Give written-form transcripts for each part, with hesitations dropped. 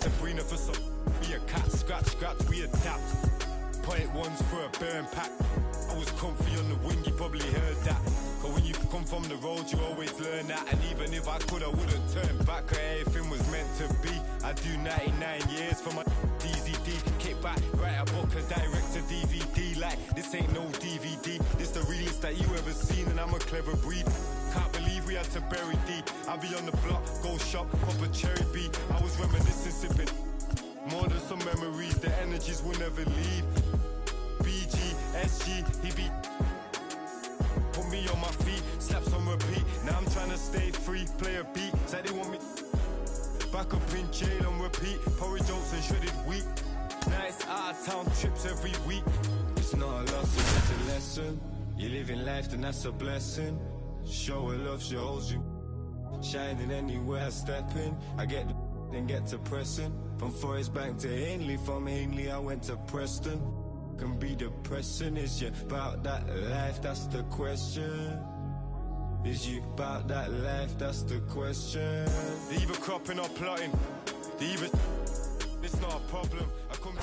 Sabrina for some. Be a cat, scratch, we adapt. Point ones for a burn pack. I was comfy on the wing, you probably heard that. But when you come from the road, you always learn that. And even if I could, I wouldn't turn back. Cause everything was meant to be. I do 99 years for my DZD. Kick back, write a book, a direct to DVD. Like, this ain't no DVD. This the realest that you ever seen, and I'm a clever breed. Can't believe we had to bury D. I be on the block, go shop, pop a cherry bee. I was reminiscing, sipping. More than some memories, the energies will never leave. BG, SG, he be. Put me on my feet, slaps on repeat. Now I'm trying to stay free, play a beat. Said they want me back up in jail on repeat. Porridge oats and shredded wheat. Nice out of town trips every week. It's not a loss, it's a lesson. You live in life, then that's a blessing. Show her love, she holds you. Shining anywhere I step in. I get the then get to pressing. From Forest Bank to Ainley, from Ainley I went to Preston. Can be depressing, is you about that life, that's the question. Is you about that life, that's the question. They either cropping or plotting. They either it's not a problem. I come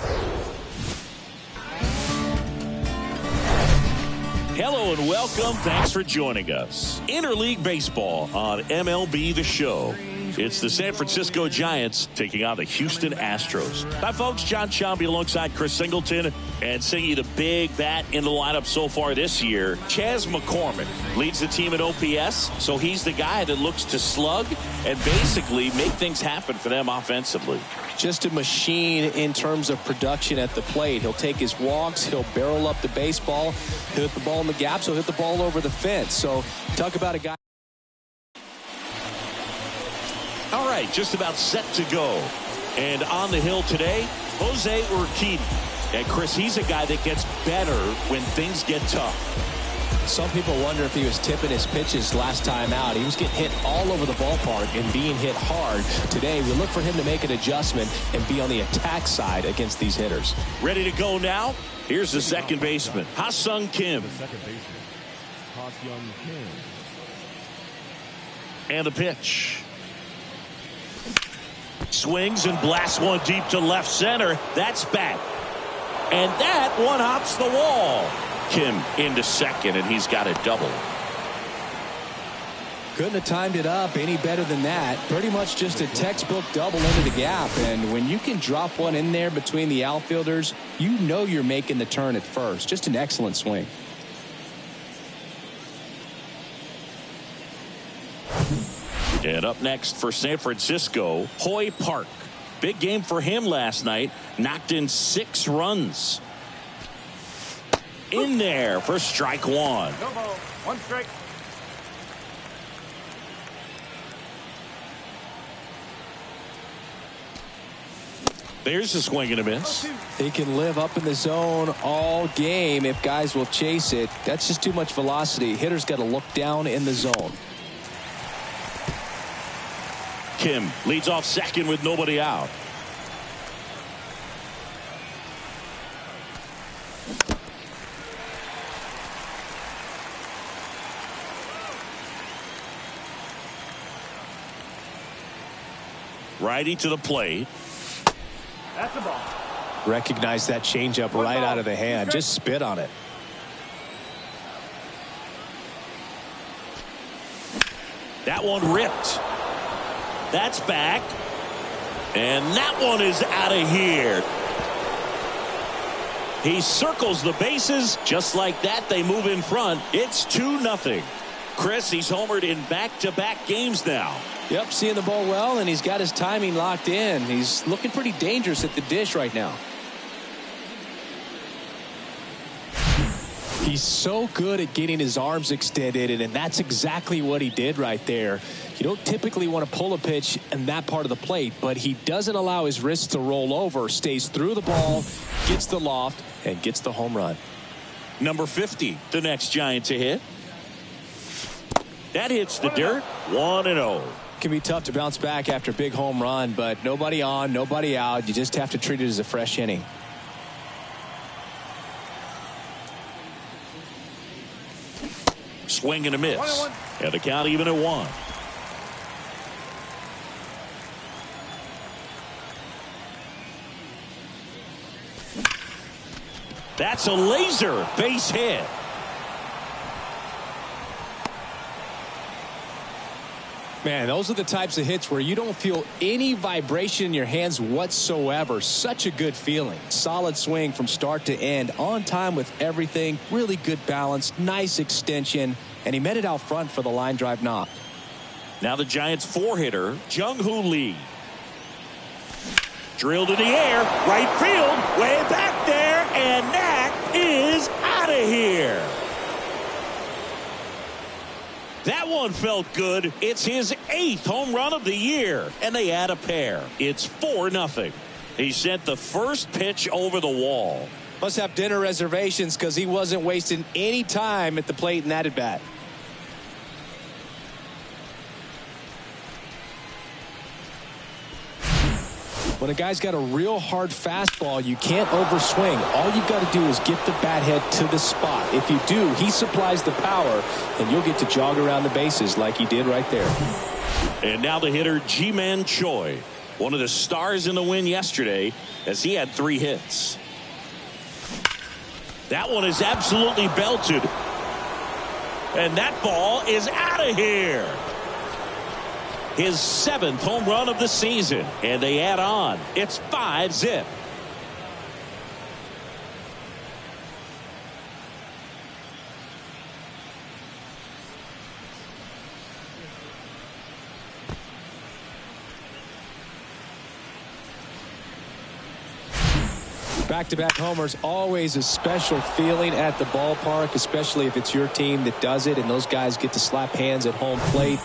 Hello and welcome. Thanks for joining us. Interleague Baseball on MLB The Show. It's the San Francisco Giants taking on the Houston Astros. Hi, folks. John Sciambi alongside Chris Singleton. And singing the big bat in the lineup so far this year, Chas McCormick leads the team at OPS. So he's the guy that looks to slug and basically make things happen for them offensively. Just a machine in terms of production at the plate. He'll take his walks. He'll barrel up the baseball. He'll hit the ball in the gaps. He'll hit the ball over the fence. So talk about a guy. All right, just about set to go. And on the hill today, Jose Urquidy. And Chris, he's a guy that gets better when things get tough. Some people wonder if he was tipping his pitches last time out. He was getting hit all over the ballpark and being hit hard. Today, we look for him to make an adjustment and be on the attack side against these hitters. Ready to go now? Here's the second baseman, Ha-Sung Kim. And the pitch. Swings and blasts one deep to left center. That's back. And that one hops the wall. Kim into second, and he's got a double. Couldn't have timed it up any better than that. Pretty much just a textbook double into the gap. And when you can drop one in there between the outfielders, you know you're making the turn at first. Just an excellent swing. And up next for San Francisco, Hoy Park. Big game for him last night. Knocked in 6 runs. In there for strike one. no ball, 1 strike. There's a swing and a miss. He can live up in the zone all game if guys will chase it. That's just too much velocity. Hitter's got to look down in the zone. Kim leads off second with nobody out. Righty to the plate. That's the ball. Recognize that changeup right out of the hand. Just spit on it. That one ripped. That's back. And that one is out of here. He circles the bases. Just like that, they move in front. It's 2-0. Chris, he's homered in back-to-back games now. Yep, seeing the ball well, and he's got his timing locked in. He's looking pretty dangerous at the dish right now. He's so good at getting his arms extended, and that's exactly what he did right there. You don't typically want to pull a pitch in that part of the plate, but he doesn't allow his wrists to roll over, stays through the ball, gets the loft, and gets the home run. Number 50, the next Giant to hit. That hits the dirt. 1-0. Can be tough to bounce back after a big home run, but nobody on, nobody out. You just have to treat it as a fresh inning. Swing and a miss. And the count even at 1. That's a laser base hit. Man, those are the types of hits where you don't feel any vibration in your hands whatsoever. Such a good feeling. Solid swing from start to end. On time with everything. Really good balance. Nice extension. And he met it out front for the line drive knock. Now the Giants 4-hitter, Jung-Hoo Lee. Drilled in the air. Right field. Way back there. And that is out of here. That one felt good. It's his 8th home run of the year. And they add a pair. It's 4-0. He sent the first pitch over the wall. Must have dinner reservations because he wasn't wasting any time at the plate in that at bat. When a guy's got a real hard fastball, you can't overswing. All you've got to do is get the bat head to the spot. If you do, he supplies the power, and you'll get to jog around the bases like he did right there. And now the hitter, Ji-Man Choi, one of the stars in the win yesterday, as he had 3 hits. That one is absolutely belted. And that ball is out of here. His 7th home run of the season. And they add on. It's 5-0. Back-to-back homers, always a special feeling at the ballpark, especially if it's your team that does it and those guys get to slap hands at home plate.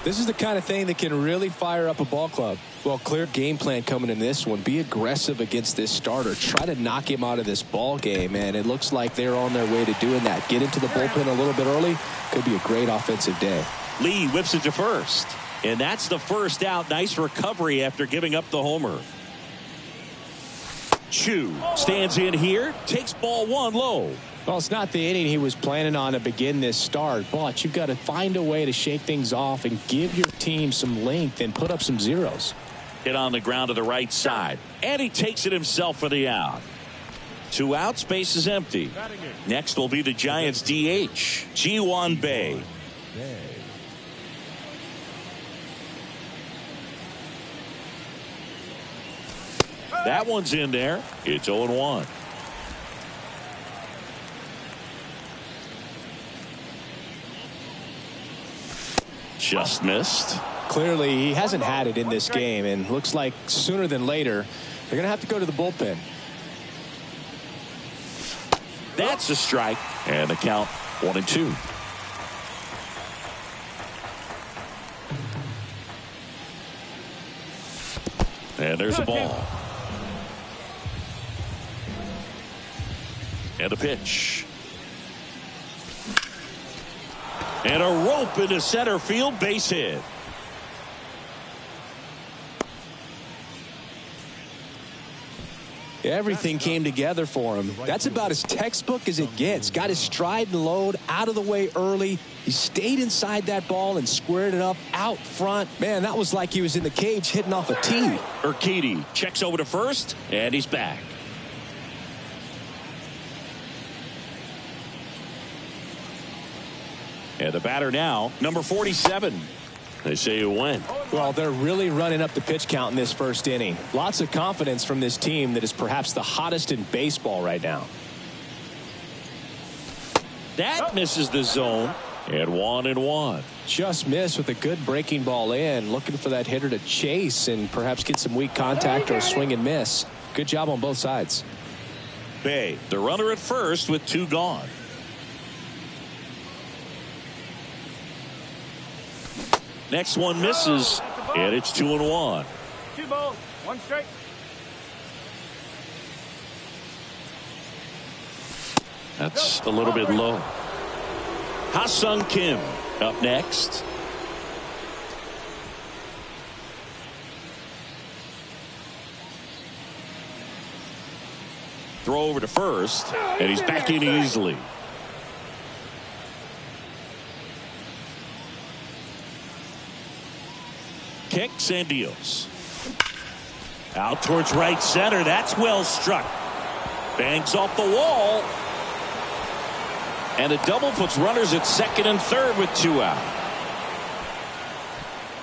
This is the kind of thing that can really fire up a ball club. Well, clear game plan coming in this one. Be aggressive against this starter. Try to knock him out of this ball game, and it looks like they're on their way to doing that. Get into the bullpen a little bit early. Could be a great offensive day. Lee whips it to first. And that's the first out. Nice recovery after giving up the homer. Chu stands in here, takes ball 1 low. Well, it's not the inning he was planning on to begin this start, but you've got to find a way to shake things off and give your team some length and put up some zeros. Hit on the ground to the right side, and he takes it himself for the out. 2 outs, base is empty. Next will be the Giants DH, Ji-Hwan Bae. That one's in there. It's 0-1. Just missed. Clearly, he hasn't had it in this game, and looks like sooner than later, they're going to have to go to the bullpen. That's a strike, and the count 1-2. And there's a ball. And a pitch. And a rope into center field, base hit. Everything came together for him. That's about as textbook as it gets. Got his stride and load out of the way early. He stayed inside that ball and squared it up out front. Man, that was like he was in the cage hitting off a tee. Urquidy checks over to first, and he's back. And the batter now, number 47. They say you win. Well, they're really running up the pitch count in this first inning. Lots of confidence from this team that is perhaps the hottest in baseball right now. That misses the zone. And 1-1. Just missed with a good breaking ball in. Looking for that hitter to chase and perhaps get some weak contact or a swing and miss. Good job on both sides. Bae, the runner at first with 2 gone. Next one misses, and it's 2-1. 2 balls, 1 strike. That's a little bit low. Ha-Sung Kim up next. Throw over to first, and he's back in easily. Kicks and deals. Out towards right center. That's well struck. Bangs off the wall. And a double puts runners at second and third with 2 out.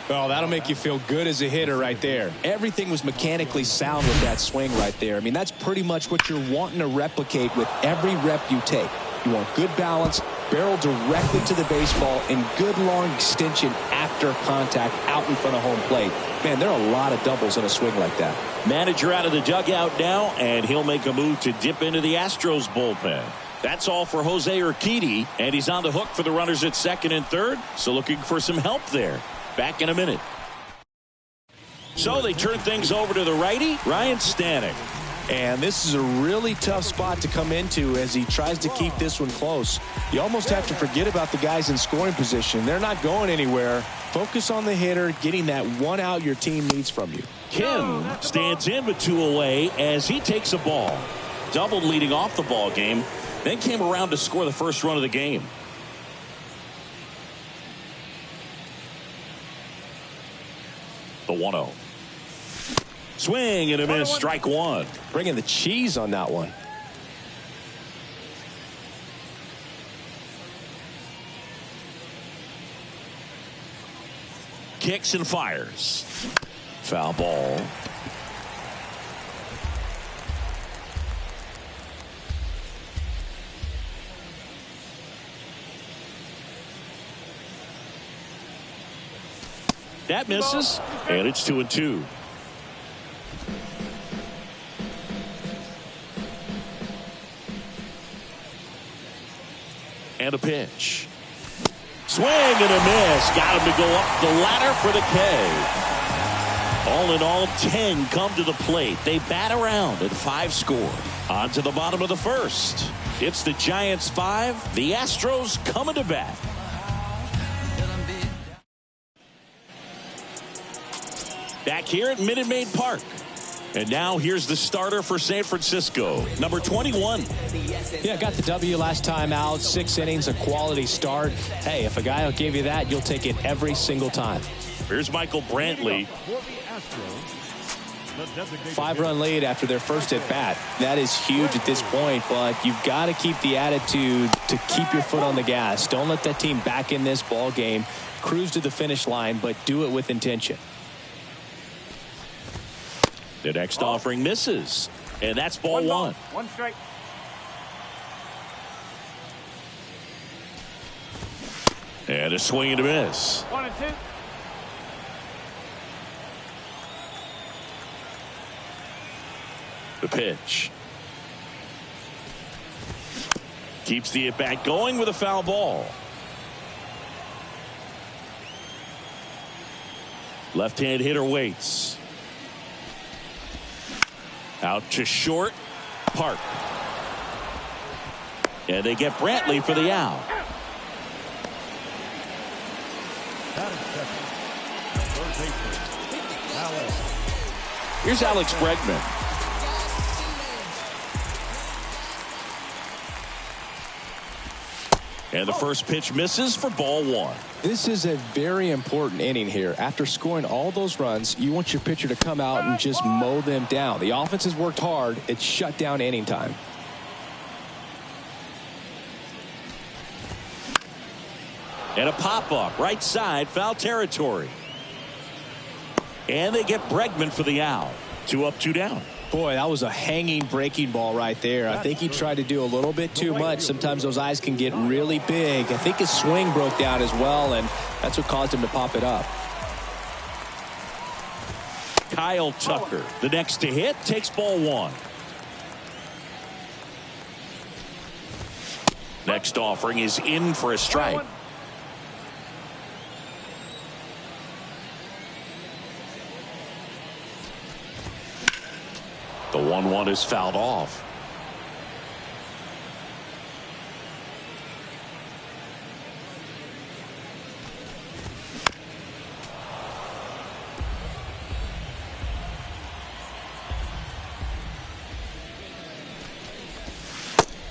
Oh, that'll make you feel good as a hitter right there. Everything was mechanically sound with that swing right there. I mean, that's pretty much what you're wanting to replicate with every rep you take. You want good balance, barrel directly to the baseball, and good long extension after contact out in front of home plate. Man, there are a lot of doubles in a swing like that. Manager out of the dugout now, and he'll make a move to dip into the Astros bullpen. That's all for Jose Urquidy, and he's on the hook for the runners at second and third, so looking for some help there. Back in a minute. So they turn things over to the righty, Ryan Stanek. And this is a really tough spot to come into as he tries to keep this one close. You almost have to forget about the guys in scoring position. They're not going anywhere. Focus on the hitter, getting that 1 out your team needs from you. Kim stands in with 2 away as he takes a ball. Doubled leading off the ball game, then came around to score the first run of the game. The 1-0. Swing and a miss, strike 1. Bringing the cheese on that one. Kicks and fires. Foul ball. That misses, and it's 2-2. And a pitch. Swing and a miss. Got him to go up the ladder for the K. All in all, 10 come to the plate. They bat around at 5 score. On to the bottom of the first. It's the Giants 5. The Astros coming to bat. Back here at Minute Maid Park. And now here's the starter for San Francisco, number 21. Yeah, got the W last time out. 6 innings, a quality start. Hey, if a guy will give you that, you'll take it every single time. Here's Michael Brantley. 5-run lead after their first at bat. That is huge at this point, but you've got to keep the attitude to keep your foot on the gas. Don't let that team back in this ball game. Cruise to the finish line, but do it with intention. The next offering misses, and that's ball 1. 1 strike. And a swing and a miss. 1-2. The pitch. Keeps the at-bat going with a foul ball. Left-hand hitter waits. Out to short. Park. And they get Brantley for the out. Here's Alex Bregman. And the first pitch misses for ball 1. This is a very important inning here. After scoring all those runs, you want your pitcher to come out and just mow them down. The offense has worked hard. It's shut down inning time. And a pop-up right side, foul territory. And they get Bregman for the out. 2 up, 2 down. Boy, that was a hanging breaking ball right there. I think he tried to do a little bit too much. Sometimes those eyes can get really big. I think his swing broke down as well, and that's what caused him to pop it up. Kyle Tucker, the next to hit, takes ball 1. Next offering is in for a strike. The 1-1 is fouled off.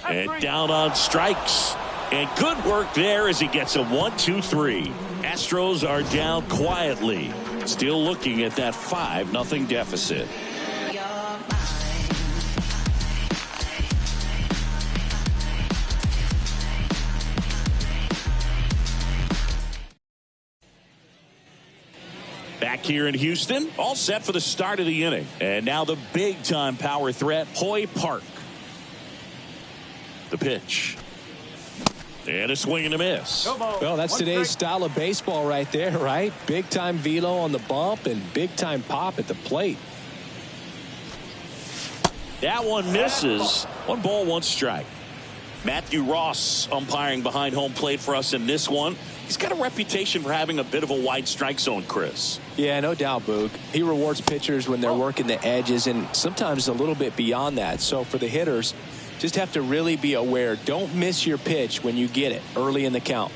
And down on strikes. And good work there as he gets a 1-2-3. Astros are down quietly. Still looking at that 5-0 deficit. Back here in Houston, all set for the start of the inning. And now the big-time power threat, Hoy Park. The pitch. And a swing and a miss. Well, that's today's style of baseball right there, right? Big-time velo on the bump and big-time pop at the plate. That one misses. 1 ball, 1 strike. Matthew Ross umpiring behind home plate for us in this one. He's got a reputation for having a bit of a wide strike zone, Chris. Yeah, no doubt, Boog. He rewards pitchers when they're working the edges and sometimes a little bit beyond that. So for the hitters, just have to really be aware. Don't miss your pitch when you get it early in the count.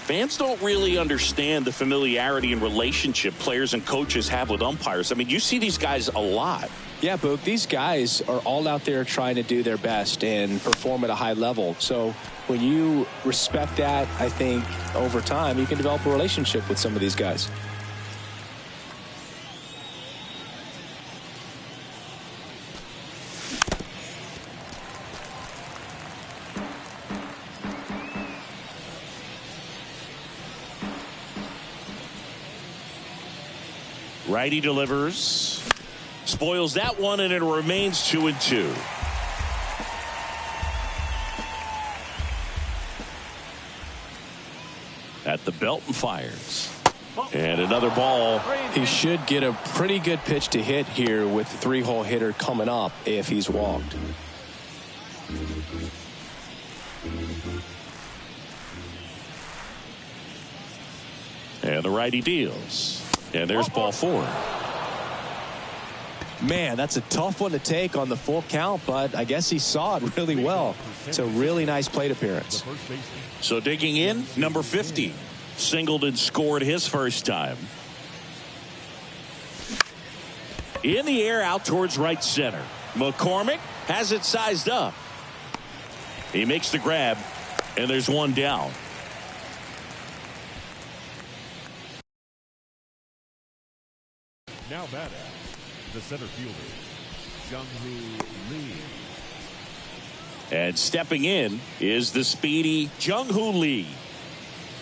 Fans don't really understand the familiarity and relationship players and coaches have with umpires. I mean, you see these guys a lot. Yeah, Boog, these guys are all out there trying to do their best and perform at a high level. So when you respect that, I think over time you can develop a relationship with some of these guys. Righty delivers. Spoils that one, and it remains 2-2. At the belt and fires. And another ball. He should get a pretty good pitch to hit here with the 3-hole hitter coming up if he's walked. And the righty deals. And there's ball 4. Man, that's a tough one to take on the full count, but I guess he saw it really well. It's a really nice plate appearance. So digging in, number 50. Singled and scored his first time. In the air out towards right center. McCormick has it sized up. He makes the grab, and there's one down. Now batting, the center fielder, Jung-Hoo Lee. And stepping in is the speedy Jung-Hoo Lee.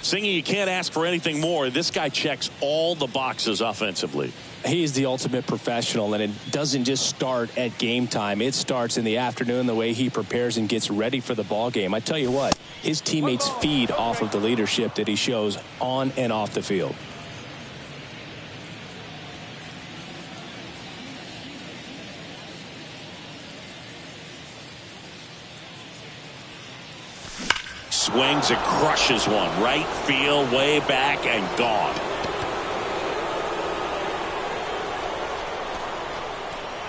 Singing, you can't ask for anything more. This guy checks all the boxes offensively. He's the ultimate professional, and it doesn't just start at game time. It starts in the afternoon, the way he prepares and gets ready for the ball game. I tell you what, his teammates feed off of the leadership that he shows on and off the field. Swings and crushes one. Right field, way back, and gone.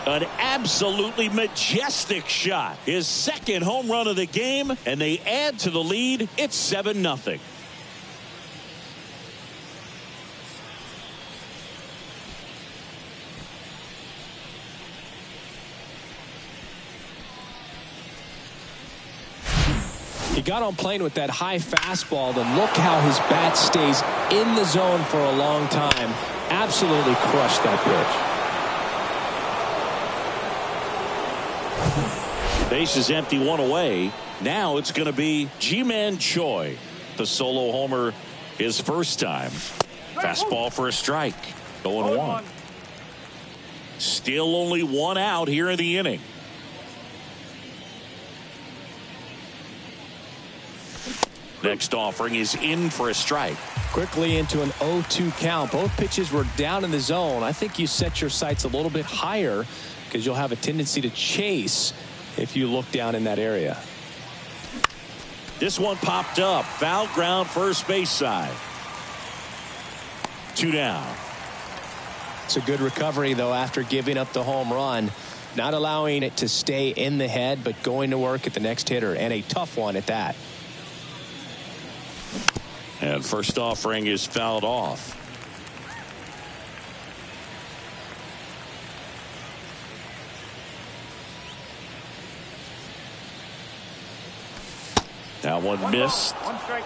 An absolutely majestic shot. His second home run of the game, and they add to the lead. It's 7-0. He got on plane with that high fastball, and look how his bat stays in the zone for a long time. Absolutely crushed that pitch. Base is empty, 1 away. Now it's going to be Ji-Man Choi. The solo homer his first time. Fastball for a strike. 0-1. Still only 1 out here in the inning. Next offering is in for a strike. Quickly into an 0-2 count. Both pitches were down in the zone. I think you set your sights a little bit higher because you'll have a tendency to chase if you look down in that area. This one popped up. Foul ground, first base side. 2 down. It's a good recovery, though, after giving up the home run. Not allowing it to stay in the head, but going to work at the next hitter, and a tough one at that. And first offering is fouled off. That one missed. 1 strike.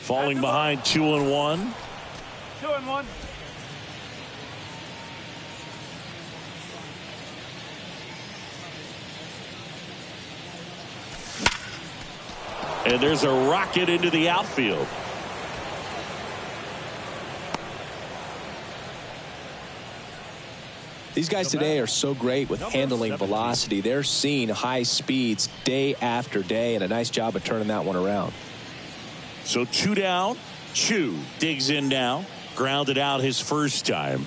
Falling behind 2-1. 2-1. And there's a rocket into the outfield. These guys today are so great with handling velocity. They're seeing high speeds day after day, and a nice job of turning that one around. So 2 down. Chu digs in now. Grounded out his first time.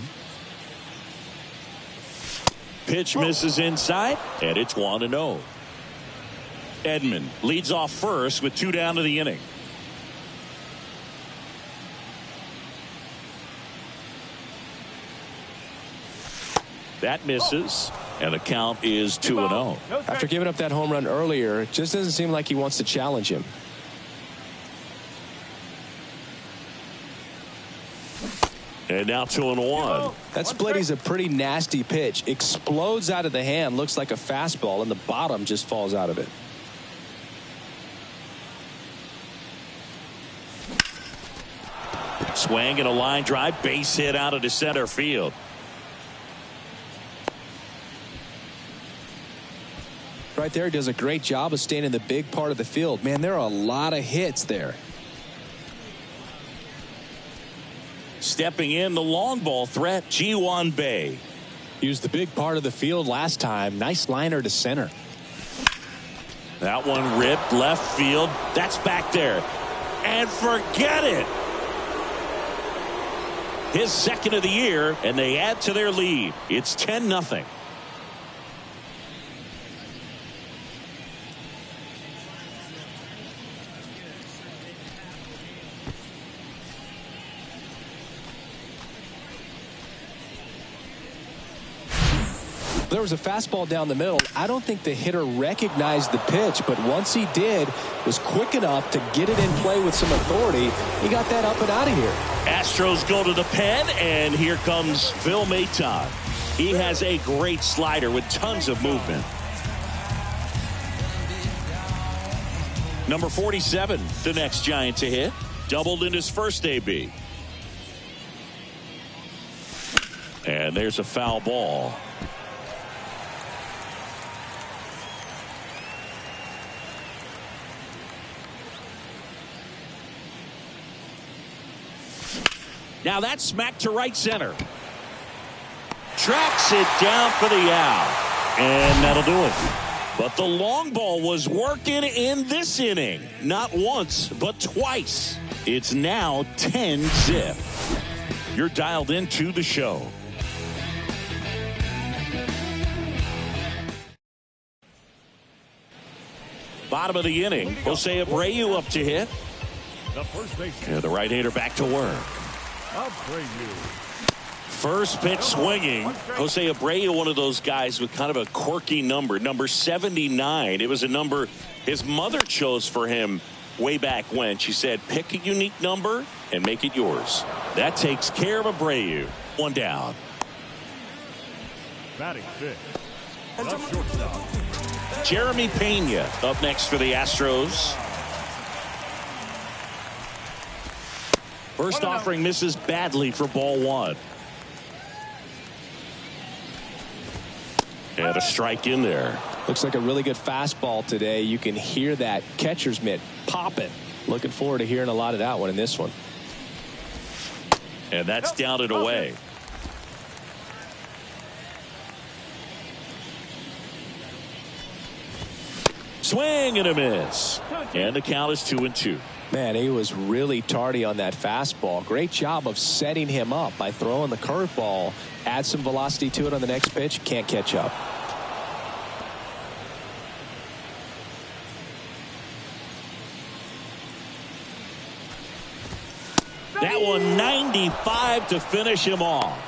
Pitch misses inside, and it's 1-0. Edman leads off first with 2 down to the inning. That misses, and the count is 2-0. After giving up that home run earlier, it just doesn't seem like he wants to challenge him. And now 2-1. That split is a pretty nasty pitch. Explodes out of the hand, looks like a fastball, and the bottom just falls out of it. Swing and a line drive, base hit out into center field. Right there, he does a great job of staying in the big part of the field. Man, there are a lot of hits there. Stepping in, the long ball threat, Ji-Hwan Bae. Used the big part of the field last time. Nice liner to center. That one ripped left field. That's back there. And forget it. His second of the year, and they add to their lead. It's 10-0. There was a fastball down the middle. I don't think the hitter recognized the pitch, but once he did, was quick enough to get it in play with some authority. He got that up and out of here. Astros go to the pen, and here comes Phil Maton. He has a great slider with tons of movement. Number 47, the next Giant to hit. Doubled in his first AB. And there's a foul ball. Now that's smacked to right center. Tracks it down for the out. And that'll do it. But the long ball was working in this inning. Not once, but twice. It's now 10-zip. You're dialed into the show. Bottom of the inning, Jose Abreu up to hit. The first baseman. And the right-hander back to work. First pitch swinging. Jose Abreu, one of those guys with kind of a quirky number 79. It was a number his mother chose for him way back when. She said, pick a unique number and make it yours. That takes care of Abreu. 1 down. Batting fifth. The shortstop. Jeremy Pena up next for the Astros. First offering misses badly for ball 1. And a strike in there. Looks like a really good fastball today. You can hear that catcher's mitt popping. Looking forward to hearing a lot of that one in this one. And that's down and away. Swing and a miss. And the count is 2-2. Man, he was really tardy on that fastball. Great job of setting him up by throwing the curveball. Add some velocity to it on the next pitch. Can't catch up. That one 95 to finish him off.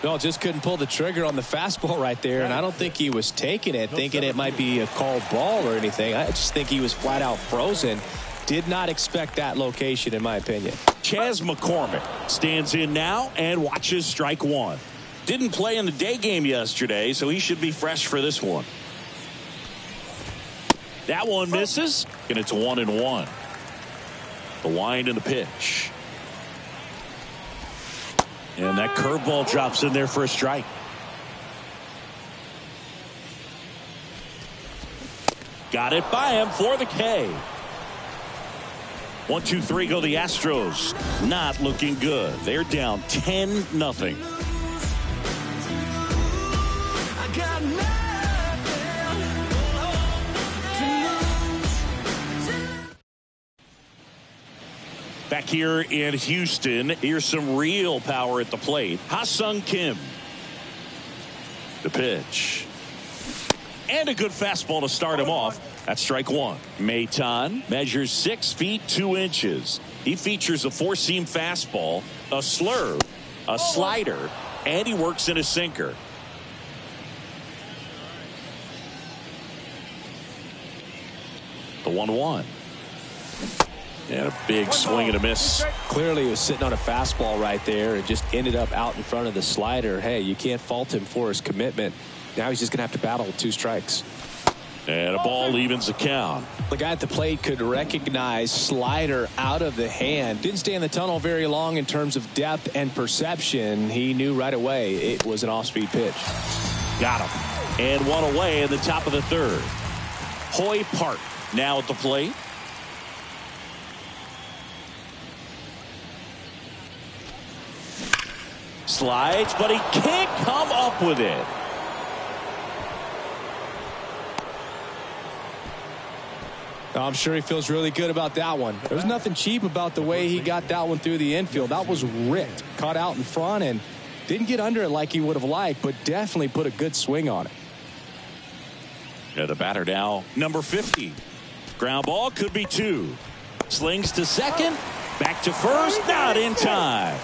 No, just couldn't pull the trigger on the fastball right there, and I don't think he was taking it, thinking it might be a called ball or anything. I just think he was flat out frozen. Did not expect that location, in my opinion. Chas McCormick stands in now and watches strike 1. Didn't play in the day game yesterday, so he should be fresh for this one. That one misses, and it's 1-1. The wind and the pitch. And that curveball drops in there for a strike. Got it by him for the K. 1, 2, 3 go the Astros. Not looking good. They're down 10-0. Back here in Houston, here's some real power at the plate. Ha-Sung Kim. The pitch. And a good fastball to start him off. That's strike one. Maton measures 6 feet 2 inches. He features a 4-seam fastball, a slurve, a slider, and he works in a sinker. The 1-1. And a big swing and a miss. Clearly he was sitting on a fastball right there and just ended up out in front of the slider. Hey, you can't fault him for his commitment. Now he's just going to have to battle with 2 strikes. And a ball evens the count. The guy at the plate could recognize slider out of the hand. Didn't stay in the tunnel very long in terms of depth and perception. He knew right away it was an off-speed pitch. Got him. And one away in the top of the third. Hoy Park now at the plate. Slides, but he can't come up with it. I'm sure he feels really good about that one. There was nothing cheap about the way he got that one through the infield. That was ripped, caught out in front, and didn't get under it like he would have liked, but definitely put a good swing on it. Yeah, the batter now, number 50. Ground ball, could be 2. Slings to second, back to first, not in time.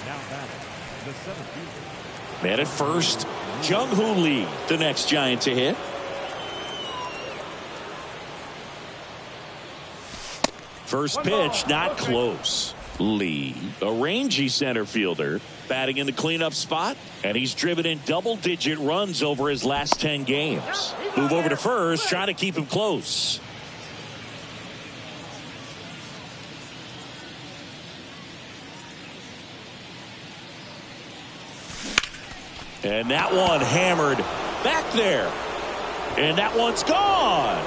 Now batting, the center fielder. Man at first, Jung-Hoo Lee, the next Giant to hit. First pitch, not close. Lee, a rangy center fielder, batting in the cleanup spot, and he's driven in double-digit runs over his last 10 games. Move over to first, trying to keep him close. And that one hammered back there. And that one's gone.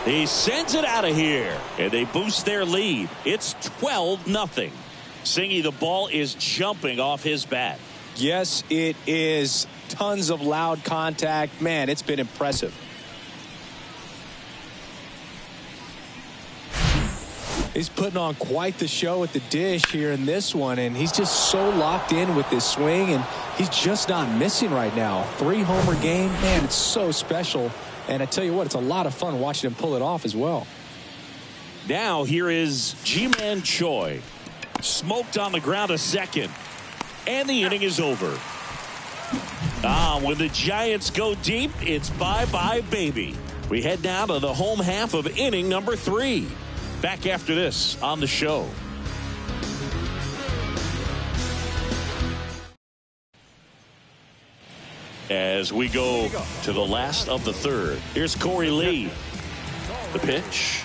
He sends it out of here, and they boost their lead. It's 12-0. Singy, the ball is jumping off his bat. Yes, it is. Tons of loud contact. Man, it's been impressive. He's putting on quite the show at the dish here in this one, and he's just so locked in with this swing, and he's just not missing right now. 3-homer game, man, it's so special. And I tell you what, it's a lot of fun watching him pull it off as well. Now here is Ji-Man Choi. Smoked on the ground a second. And the inning is over. When the Giants go deep, it's bye-bye, baby. We head now to the home half of inning number 3. Back after this on the show. As we go to the last of the third. Here's Corey Lee. The pitch.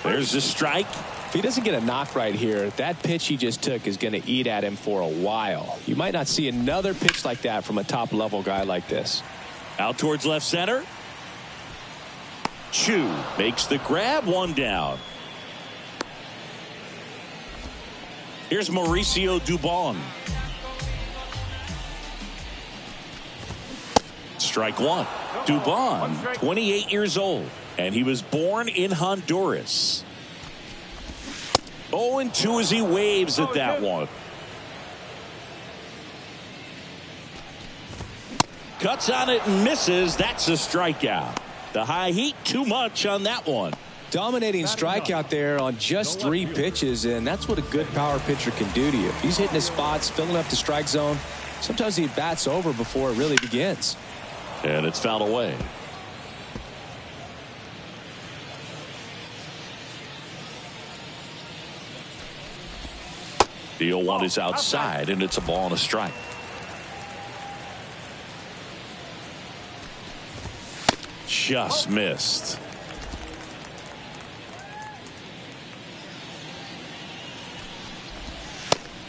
There's the strike. If he doesn't get a knock right here, that pitch he just took is going to eat at him for a while. You might not see another pitch like that from a top-level guy like this. Out towards left center. Chu makes the grab, 1 down. Here's Mauricio Dubon. Strike 1. Dubon, 28 years old, and he was born in Honduras. 0-2 as he waves at that one. Cuts on it and misses. That's a strikeout. The high heat, too much on that one. Dominating strikeout there on just 3 pitches, and that's what a good power pitcher can do to you. If he's hitting his spots, filling up the strike zone, sometimes he bats over before it really begins. And it's fouled away. The 0-1 is outside, and it's a ball and a strike. Just missed.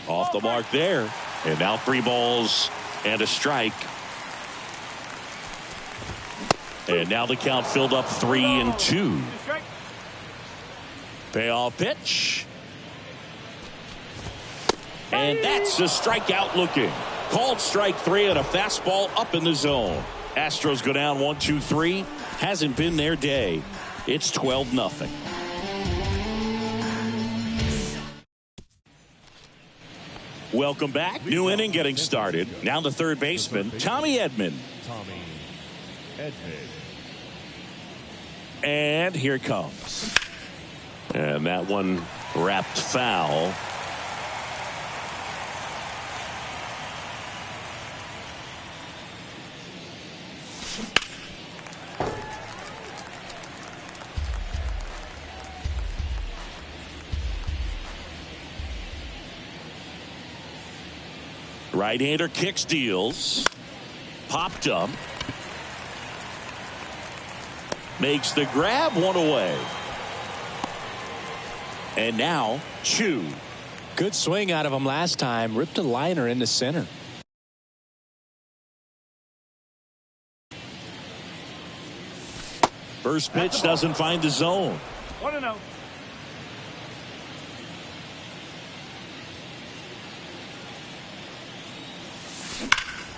Off the mark there. And now 3 balls and a strike. And now the count filled up 3-2. Payoff pitch. And that's a strikeout looking. Called strike 3 and a fastball up in the zone. Astros go down 1-2-3. Hasn't been their day. It's 12-0. Welcome back. New inning getting started. Now the third baseman, Tommy Edman. Tommy Edman. And here it comes. And that one wrapped foul. Right-hander kicks, deals. Popped up. Makes the grab, one away. And now, Chu. Good swing out of him last time. Ripped a liner into center. First pitch doesn't find the zone. 1-0.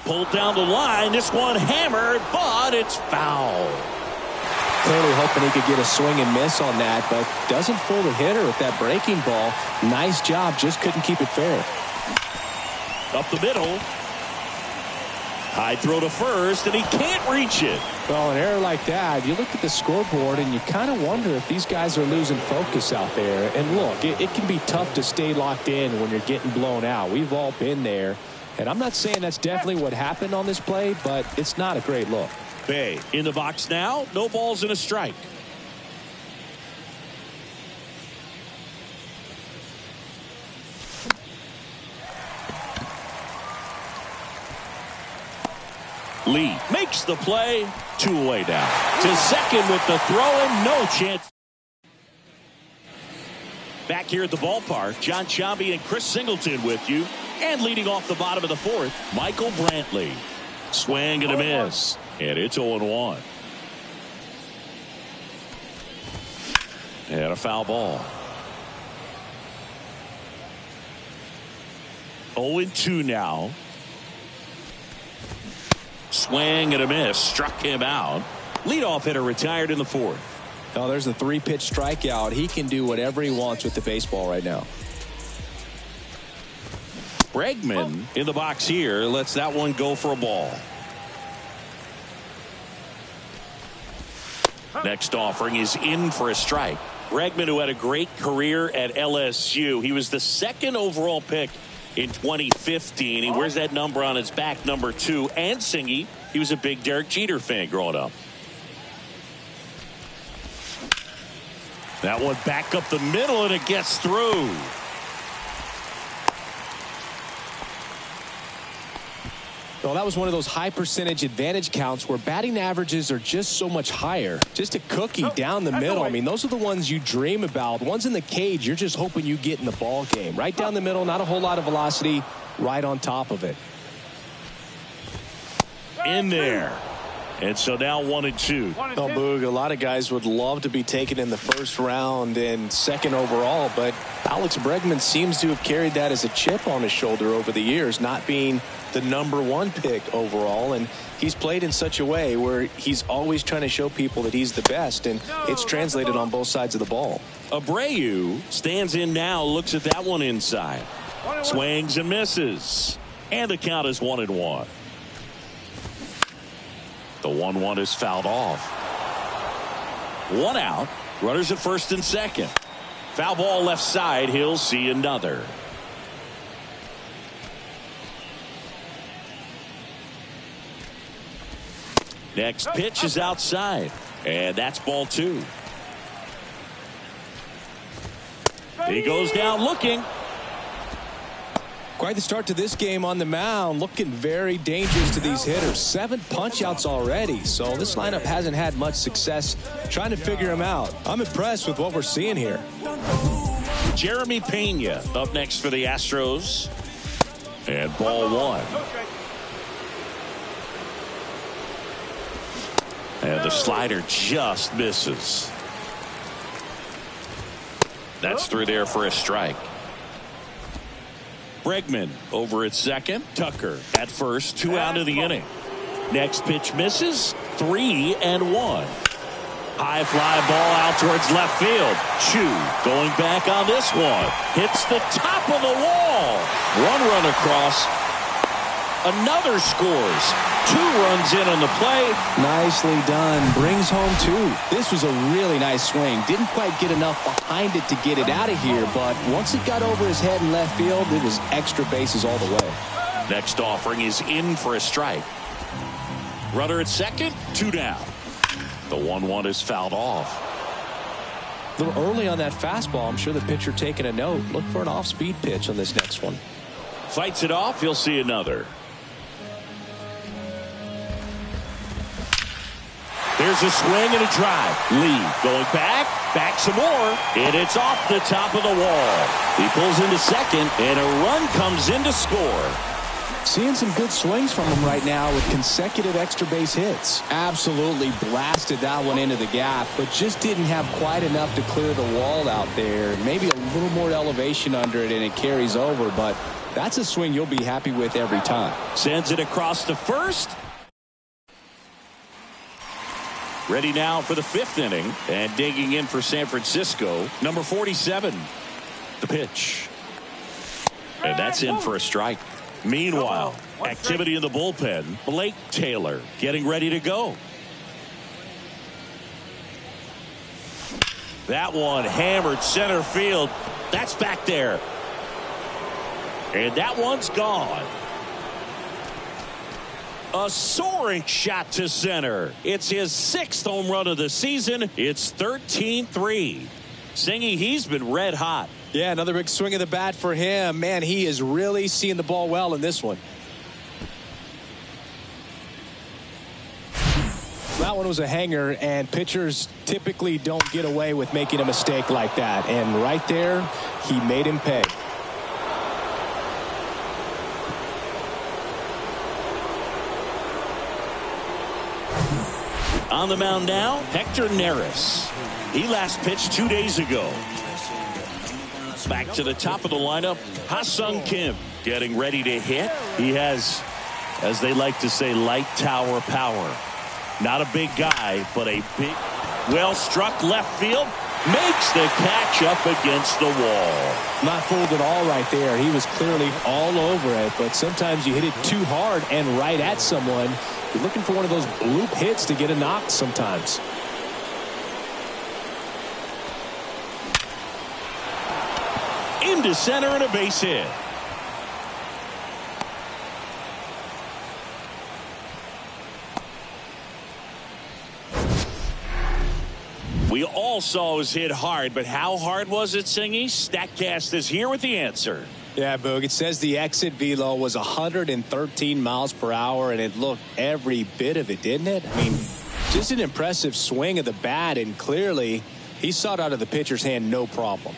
Pulled down the line. This one hammered, but it's foul. Clearly hoping he could get a swing and miss on that, but doesn't fool the hitter with that breaking ball. Nice job, just couldn't keep it fair. Up the middle. High throw to first, and he can't reach it. Well, an error like that, you look at the scoreboard and you kind of wonder if these guys are losing focus out there. And look, it can be tough to stay locked in when you're getting blown out. We've all been there. And I'm not saying that's definitely what happened on this play, but it's not a great look. Bay in the box now. No balls and a strike. Lee makes the play. 2 away now. To second with the throw and no chance. Back here at the ballpark, John Chambi and Chris Singleton with you. And leading off the bottom of the fourth, Michael Brantley. Swing and a miss. And it's 0-1. And a foul ball. 0-2 now. Swing and a miss. Struck him out. Leadoff hitter retired in the fourth. Oh, there's a 3-pitch strikeout. He can do whatever he wants with the baseball right now. Bregman in the box here lets that one go for a ball. Next offering is in for a strike. Bregman, who had a great career at LSU. He was the second overall pick in 2015. He wears that number on his back, number 2. And Singy, he was a big Derek Jeter fan growing up. That one back up the middle, and it gets through. Well, that was one of those high percentage advantage counts where batting averages are just so much higher. Just a cookie down the middle. I mean, those are the ones you dream about. Ones in the cage, you're just hoping you get in the ball game. Right down the middle, not a whole lot of velocity, right on top of it. In there. And so now 1-2. Oh, Boog, a lot of guys would love to be taken in the first round and second overall, but Alex Bregman seems to have carried that as a chip on his shoulder over the years, not being the number 1 pick overall. And he's played in such a way where he's always trying to show people that he's the best, and it's translated on both sides of the ball. Abreu stands in now, looks at that one inside. Swings and misses. And the count is 1-1. The 1-1 is fouled off. 1 out. Runners at first and second. Foul ball left side. He'll see another. Next pitch is outside. And that's ball 2. He goes down looking. Quite the start to this game on the mound, looking very dangerous to these hitters. 7 punch-outs already, so this lineup hasn't had much success trying to figure him out. I'm impressed with what we're seeing here. Jeremy Pena up next for the Astros. And ball 1. And the slider just misses. That's through there for a strike. Bregman over at second. Tucker at first. 2 out of the inning. Next pitch misses. 3-1. High fly ball out towards left field. Chu going back on this one. Hits the top of the wall. 1 run across. Another scores. 2 runs in on the play. Nicely done. Brings home 2. This was a really nice swing. Didn't quite get enough behind it to get it out of here, but once it got over his head in left field, it was extra bases all the way. Next offering is in for a strike. Runner at second, 2 down. The 1-1 is fouled off. A little early on that fastball. I'm sure the pitcher taking a note. Look for an off-speed pitch on this next one. Fights it off. He'll see another. There's a swing and a drive. Lee going back some more, and it's off the top of the wall. He pulls into second, and a run comes in to score. Seeing some good swings from him right now with consecutive extra base hits. Absolutely blasted that one into the gap, but just didn't have quite enough to clear the wall out there. Maybe a little more elevation under it, and it carries over, but that's a swing you'll be happy with every time. Sends it across to first. Ready now for the 5th inning, and digging in for San Francisco, number 47. The pitch. And that's in for a strike. Meanwhile, activity in the bullpen. Blake Taylor getting ready to go. That one hammered center field. That's back there. And that one's gone. A soaring shot to center. It's his 6th home run of the season. It's 13-3. Singy, he's been red hot. Yeah, another big swing of the bat for him. Man, he is really seeing the ball well in this one. That one was a hanger, and pitchers typically don't get away with making a mistake like that. And right there, he made him pay. On the mound now, Hector Neris. He last pitched 2 days ago. Back to the top of the lineup, Ha-Sung Kim getting ready to hit. He has, as they like to say, light tower power. Not a big guy, but a big, well-struck left field. Makes the catch up against the wall. Not fooled at all right there. He was clearly all over it, but sometimes you hit it too hard and right at someone. You're looking for one of those bloop hits to get a knock sometimes. Into center and a base hit. We all saw it was hit hard, but how hard was it, Singy? StatCast is here with the answer. Yeah, Boog, it says the exit velo was 113 miles per hour, and it looked every bit of it, didn't it? I mean, just an impressive swing of the bat, and clearly he saw it out of the pitcher's hand no problem.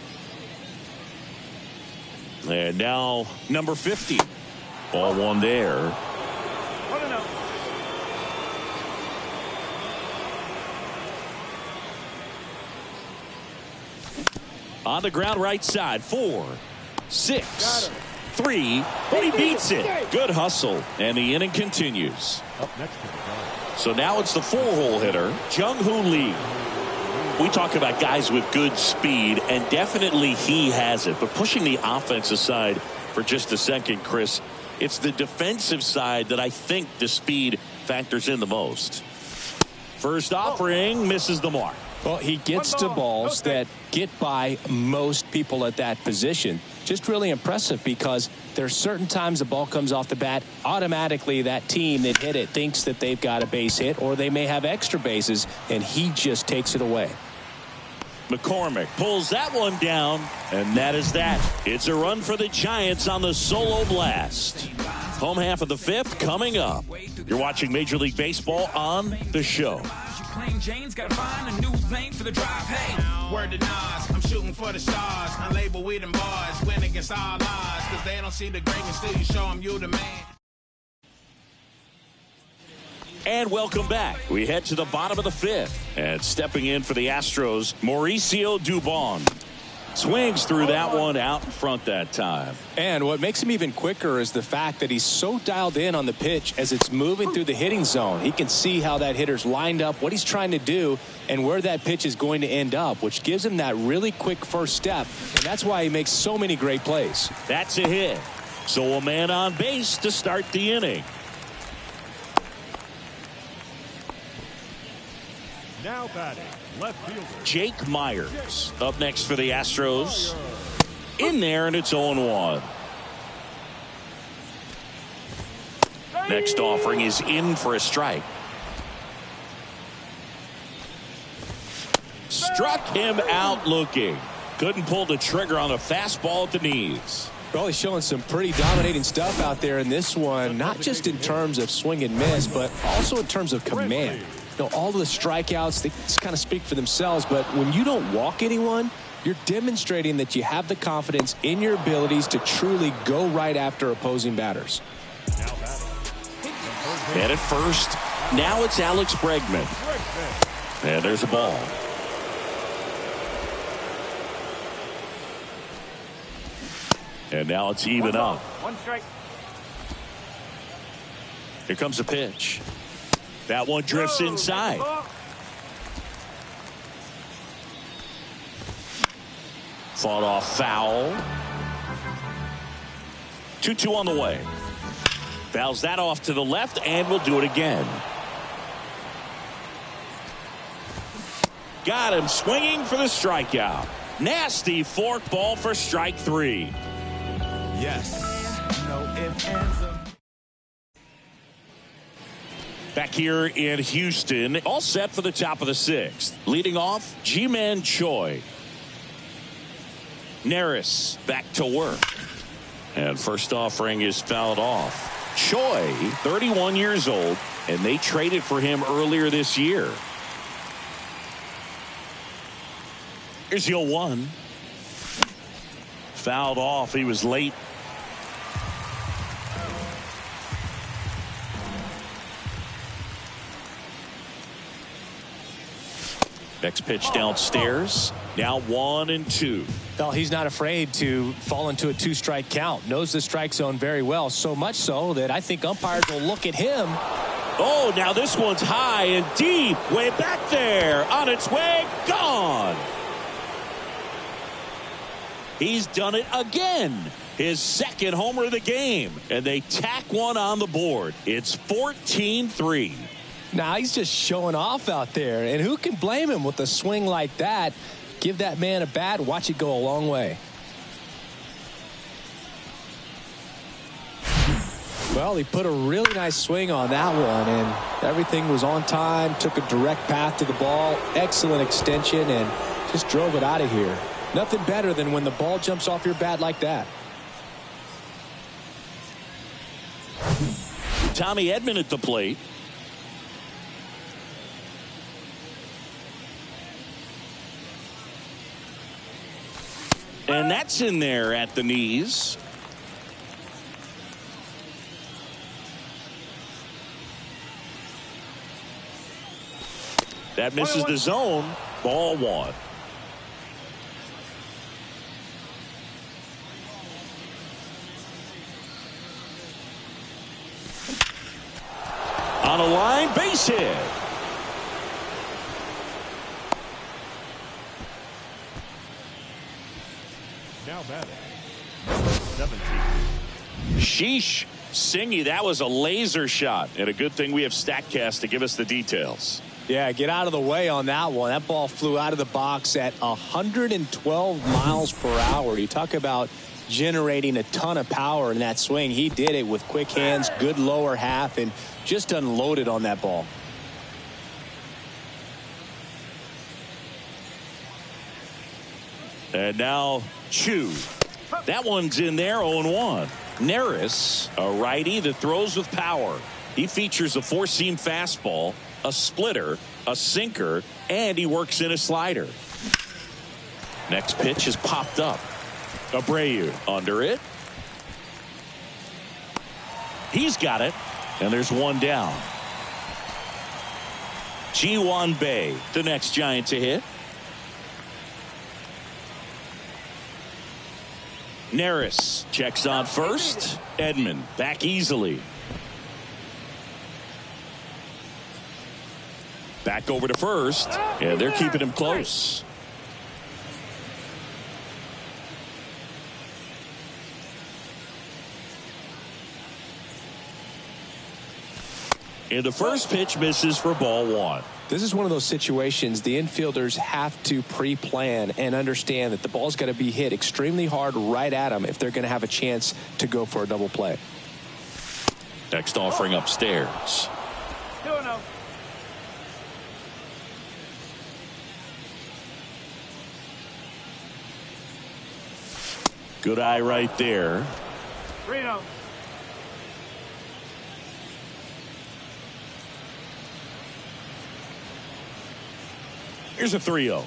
And now number 50. Ball one there. On the ground right side. 4, 6, 3. But he beats it. Good hustle. And the inning continues. So now it's the 4-hole hitter, Jung-Hoo Lee. We talk about guys with good speed, and definitely he has it. But pushing the offense aside for just a second, Chris, it's the defensive side that I think the speed factors in the most. First offering misses the mark. Well, he gets to balls that get by most people at that position. Just really impressive because there's certain times the ball comes off the bat, automatically that team that hit it thinks that they've got a base hit or they may have extra bases, and he just takes it away. McCormick pulls that one down, and that is that. It's a run for the Giants on the solo blast. Home half of the 5th coming up. You're watching Major League Baseball on The Show. Plain Jane's gotta find a new lane for the drive. Hey, word to Nas, I'm shooting for the stars. Unlabeled with them bars, win against all odds. Cause they don't see the greatness till you show them you the man. And welcome back. We head to the bottom of the fifth. And stepping in for the Astros, Mauricio Dubon. Swings through that one out in front that time. And what makes him even quicker is the fact that he's so dialed in on the pitch as it's moving through the hitting zone. He can see how that hitter's lined up, what he's trying to do, and where that pitch is going to end up, which gives him that really quick first step. And that's why he makes so many great plays. That's a hit. So a man on base to start the inning. Now batting, left fielder Jake Myers up next for the Astros. In there, and it's 0-1. Next offering is in for a strike. Struck him out looking. Couldn't pull the trigger on the fastball at the knees. Well, he's showing some pretty dominating stuff out there in this one, not just in terms of swing and miss, but also in terms of command. You know, all the strikeouts, they just kind of speak for themselves, but when you don't walk anyone, you're demonstrating that you have the confidence in your abilities to truly go right after opposing batters. And at first, now it's Alex Bregman. And there's a ball. And now it's even up. One strike. Here comes a pitch. That one drifts inside. Fought off foul. 2-2 on the way. Fouls that off to the left, and we'll do it again. Got him swinging for the strikeout. Nasty forkball for strike 3. Yes. No ifs, ands, or Back here in Houston, all set for the top of the 6th. Leading off, Ji-Man Choi. Neris back to work. And first offering is fouled off. Choi, 31 years old, and they traded for him earlier this year. Here's the 0-1. Fouled off. He was late. Next pitch downstairs. Now 1-2. Well, he's not afraid to fall into a 2-strike count. Knows the strike zone very well. So much so that I think umpires will look at him. Oh, now this one's high and deep. Way back there. On its way. Gone. He's done it again. His second homer of the game. And they tack one on the board. It's 14-3. Now he's just showing off out there, and who can blame him with a swing like that? Give that man a bat, watch it go a long way. Well, he put a really nice swing on that one, and everything was on time, took a direct path to the ball, excellent extension, and just drove it out of here. Nothing better than when the ball jumps off your bat like that. Tommy Edman at the plate. And that's in there at the knees. That misses the zone. Ball 1. On a line, base hit. now batting, 17. Sheesh. Singy, that was a laser shot, and a good thing we have StatCast to give us the details. Yeah, get out of the way on that one. That ball flew out of the box at 112 miles per hour. You talk about generating a ton of power in that swing. He did it with quick hands, good lower half, and just unloaded on that ball. And now Chu. That one's in there, 0-1. Neris, a righty that throws with power. He features a four-seam fastball, a splitter, a sinker, and he works in a slider. Next pitch is popped up. Abreu under it. He's got it, and there's one down. Mlb, the next Giant to hit. Neris checks on first. Edman back easily. Back over to first, and they're keeping him close. And the first pitch misses for ball one. This is one of those situations the infielders have to pre-plan and understand that the ball's got to be hit extremely hard right at them if they're going to have a chance to go for a double play. Next offering upstairs. 2-0. Good eye right there. 3-0. Here's a 3-0.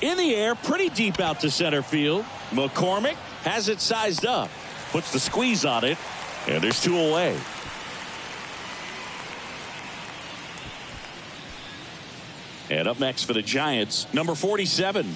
In the air, pretty deep out to center field. McCormick has it sized up. Puts the squeeze on it. And there's two away. And up next for the Giants, number 47.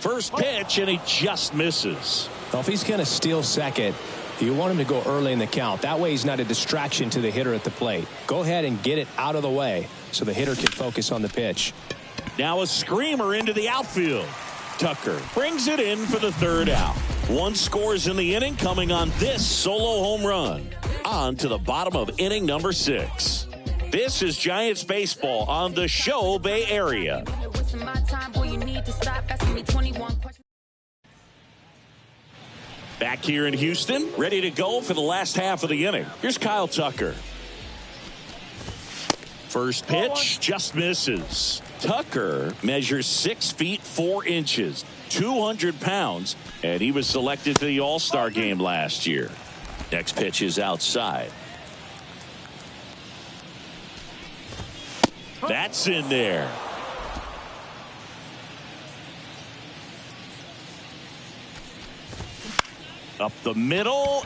First pitch, and he just misses. Well, if he's going to steal second, you want him to go early in the count. That way he's not a distraction to the hitter at the plate. Go ahead and get it out of the way so the hitter can focus on the pitch. Now a screamer into the outfield. Tucker brings it in for the third out. One scores in the inning, coming on this solo home run. On to the bottom of inning number 6. This is Giants baseball on the Show Bay Area. Back here in Houston, ready to go for the last half of the inning. Here's Kyle Tucker. First pitch just misses. Tucker measures 6 feet 4 inches, 200 pounds, and he was selected to the All-Star game last year. Next pitch is outside. That's in there. Up the middle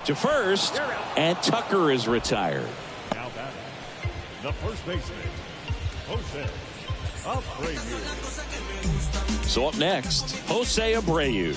to first, and Tucker is retired. Now batting, the first baseman, Jose Abreu. So up next, Jose Abreu.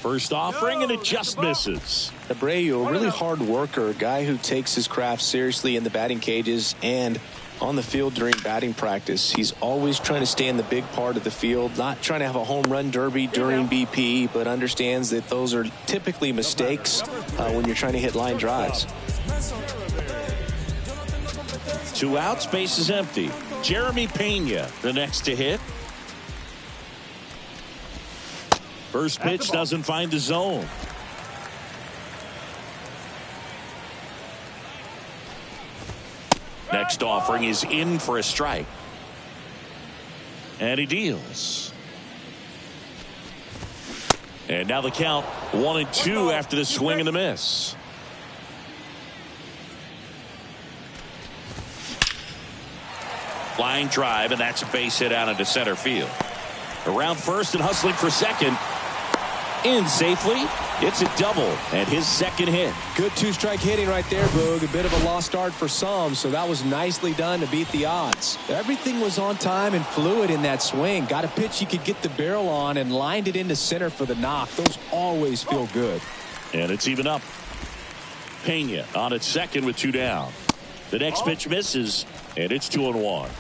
First offering, and it just misses. Abreu, a really hard worker, a guy who takes his craft seriously in the batting cages and on the field during batting practice. He's always trying to stay in the big part of the field, not trying to have a home run derby during BP, but understands that those are typically mistakes when you're trying to hit line drives. 2 outs, base is empty. Jeremy Pena, the next to hit. First pitch doesn't find the zone. Next offering is in for a strike. And he deals. And now the count 1-2 after the swing and the miss. Line drive, and that's a base hit out into center field. Around first and hustling for second. In safely. It's a double and his second hit. Good 2-strike hitting right there, Boog. A bit of a lost start for some, so that was nicely done to beat the odds. Everything was on time and fluid in that swing. Got a pitch you could get the barrel on and lined it into center for the knock. Those always feel good. And it's even up. Pena on its second with 2 down. The next pitch misses, and it's 2-1.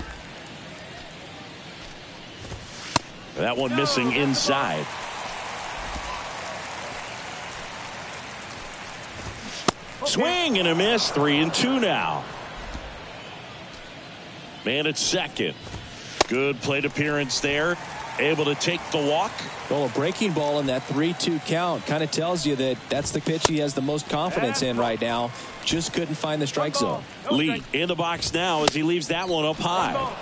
That one missing inside. Swing and a miss. 3-2 now. Man at second. Good plate appearance there. Able to take the walk. Well, a breaking ball in that 3-2 count kind of tells you that that's the pitch he has the most confidence in right now. Just couldn't find the strike zone. Lee in the box now as he leaves that one up high.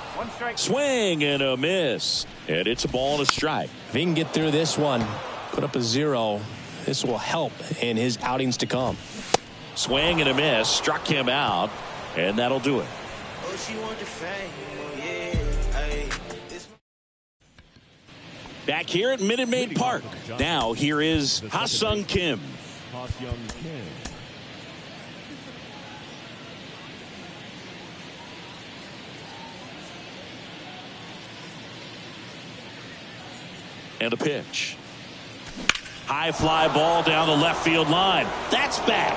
Swing and a miss. And it's a ball and a strike. If he can get through this one, put up a 0, this will help in his outings to come. Swing and a miss. Struck him out. And that'll do it. Oh, she want the fame, yeah. Back here at Minute Maid Park. Now here is Ha-Sung Kim. Ha-Sung Kim. And a pitch. High fly ball down the left field line. That's back.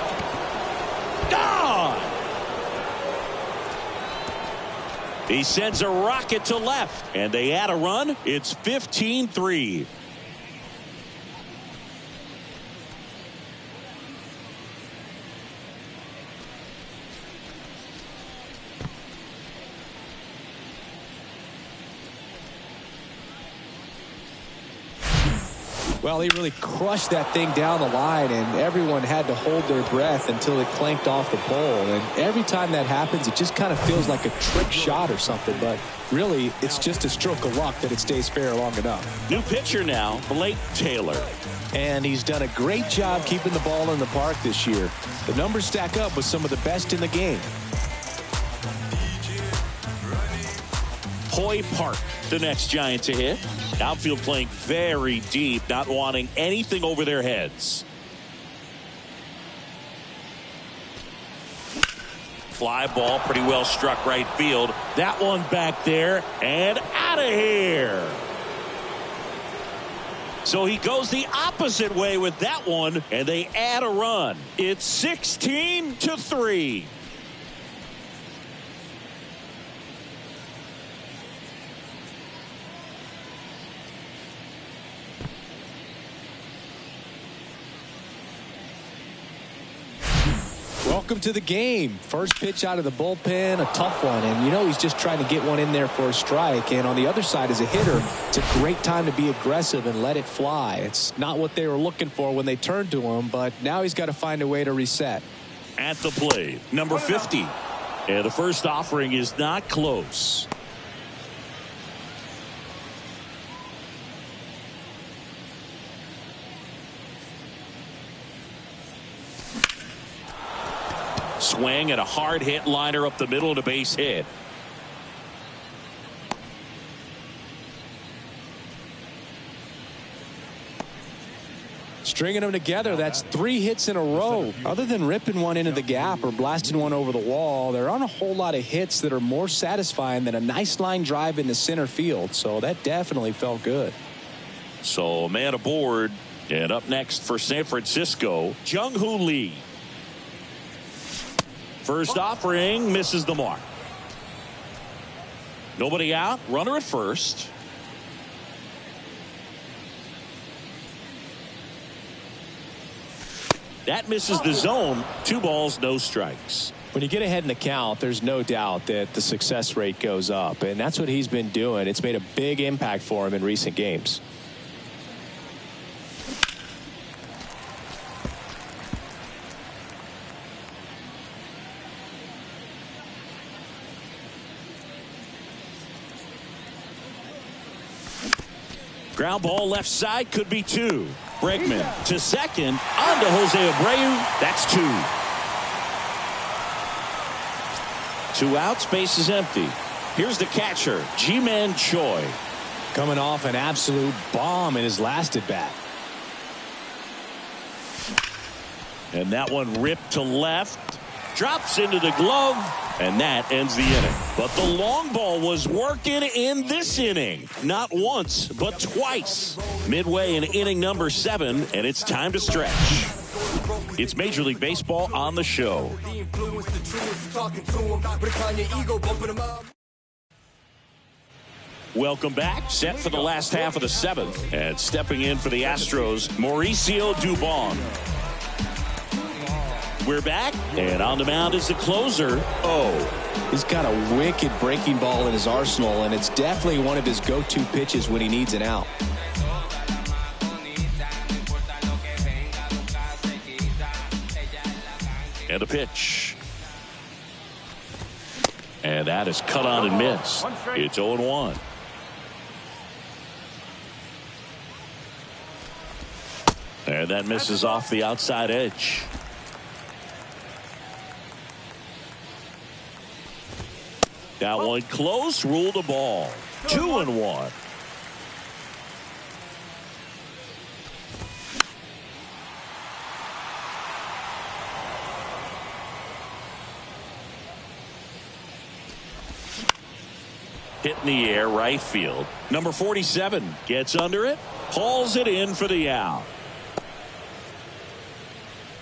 Gone. He sends a rocket to left, and they add a run. It's 15-3. Well, he really crushed that thing down the line, and everyone had to hold their breath until it clanked off the pole. And every time that happens, it just kind of feels like a trick shot or something. But really, it's just a stroke of luck that it stays fair long enough. New pitcher now, Blake Taylor. And he's done a great job keeping the ball in the park this year. The numbers stack up with some of the best in the game. Hoy Park, the next Giant to hit. Outfield playing very deep, not wanting anything over their heads. Fly ball, pretty well struck right field. That one back there and out of here. So he goes the opposite way with that one, and they add a run. It's 16-3. Welcome to the game. First pitch out of the bullpen, a tough one. And, you know, he's just trying to get one in there for a strike. And on the other side, as a hitter, it's a great time to be aggressive and let it fly. It's not what they were looking for when they turned to him, but now he's got to find a way to reset. At the plate, number 50. And the first offering is not close. Swing and a hard hit liner up the middle and a base hit. Stringing them together, that's 3 hits in a row. Other than ripping one into the gap or blasting one over the wall, there aren't a whole lot of hits that are more satisfying than a nice line drive into center field. So that definitely felt good. So a man aboard, and up next for San Francisco, Jung-Hoo Lee. First offering misses the mark. Nobody out, runner at first. That misses the zone. 2 balls, no strikes. When you get ahead in the count, there's no doubt that the success rate goes up, and that's what he's been doing. It's made a big impact for him in recent games. Ground ball left side, could be 2. Bregman to second, on to Jose Abreu. That's 2. 2 outs, base is empty. Here's the catcher, Ji-Man Choi. Coming off an absolute bomb in his last at bat. And that one ripped to left. Drops into the glove, and that ends the inning. But the long ball was working in this inning. Not once, but twice. Midway in inning number 7, and it's time to stretch. It's Major League Baseball on the show. Welcome back. Set for the last half of the 7th. And stepping in for the Astros, Mauricio Dubon. We're back, and on the mound is the closer, O. He's got a wicked breaking ball in his arsenal, and it's definitely one of his go-to pitches when he needs an out. And a pitch. And that is cut on and missed. It's 0-1. And that misses off the outside edge. That one close, ruled a ball. 2-1. Hit in the air, right field. Number 47 gets under it, hauls it in for the out.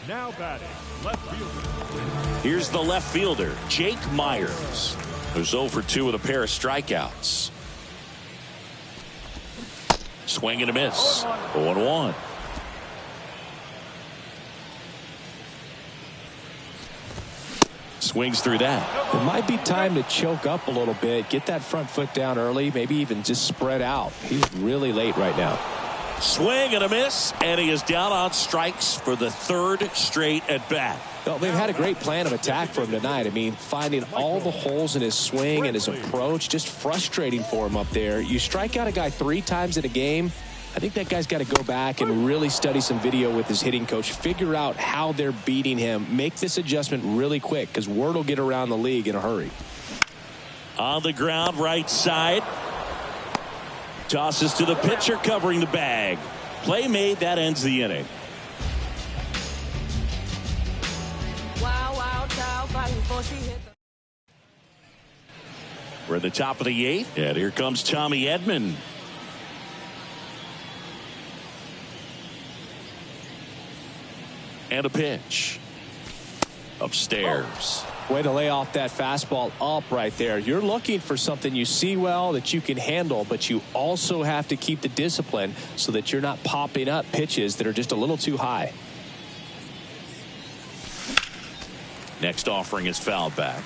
Now batting, left fielder. Here's the left fielder, Jake Myers, who's 0 for 2 with a pair of strikeouts. Swing and a miss. 0-1. Swings through that. It might be time to choke up a little bit, get that front foot down early, maybe even just spread out. He's really late right now. Swing and a miss, and he is down on strikes for the 3rd straight at bat. Well, they've had a great plan of attack for him tonight. I mean, finding all the holes in his swing and his approach, just frustrating for him up there. You strike out a guy 3 times in a game, I think that guy's got to go back and really study some video with his hitting coach, figure out how they're beating him, make this adjustment really quick, because word will get around the league in a hurry. On the ground, right side. Tosses to the pitcher, covering the bag. Play made, that ends the inning. We're at the top of the 8th, and here comes Tommy Edman. And a pitch. Upstairs. Way to lay off that fastball up right there. You're looking for something you see well that you can handle, but you also have to keep the discipline so that you're not popping up pitches that are just a little too high. Next offering is fouled back.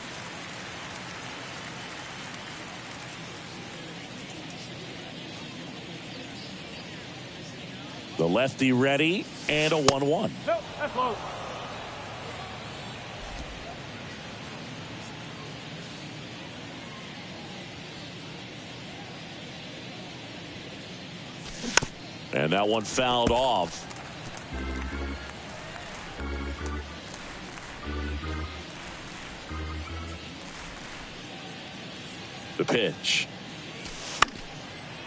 The lefty ready, and a 1-1. No, that's low. And that one fouled off. The pitch.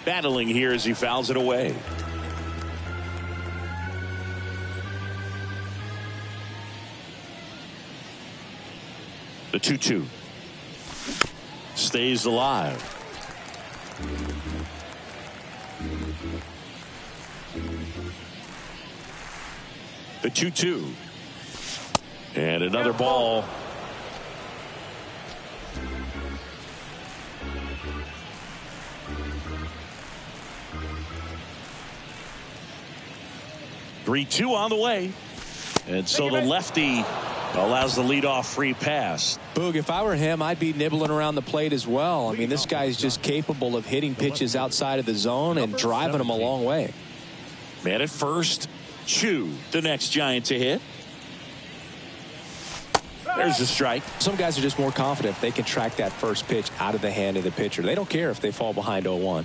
Battling here as he fouls it away. The 2-2 stays alive. The 2-2 and another ball. Three-2 on the way, and so the lefty allows the leadoff free pass. Boog, if I were him, I'd be nibbling around the plate as well. I mean, this guy's just capable of hitting pitches outside of the zone and driving them a long way. Man at first. Chu, the next Giant to hit. There's a strike. Some guys are just more confident if they can track that first pitch out of the hand of the pitcher. They don't care if they fall behind 0-1.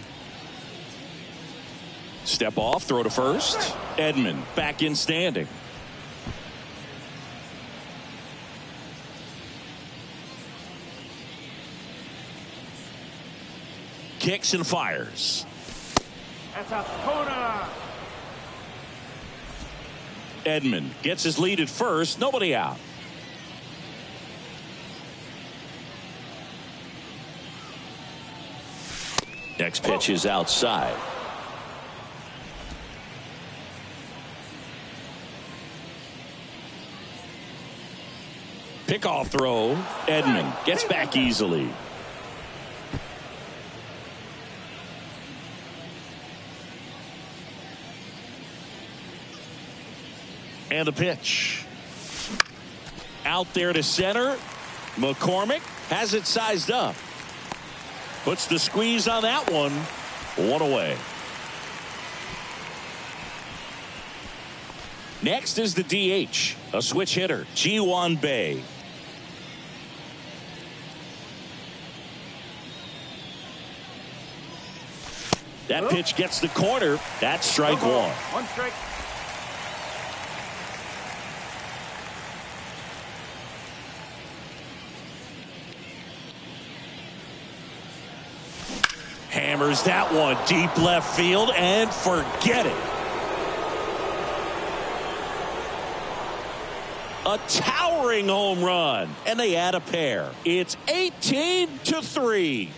Step off, throw to first. Edman back in standing. Kicks and fires. That's a corner. Edman gets his lead at first. Nobody out. Next pitch is outside. Pickoff throw. Edman gets back easily. And the pitch. Out there to center. McCormick has it sized up. Puts the squeeze on that one. One away. Next is the DH. A switch hitter. Ji-Hwan Bae. That pitch gets the corner. That's strike one. One strike. hammers that one deep left field and forget it. A towering home run, and they add a pair. It's 18-3.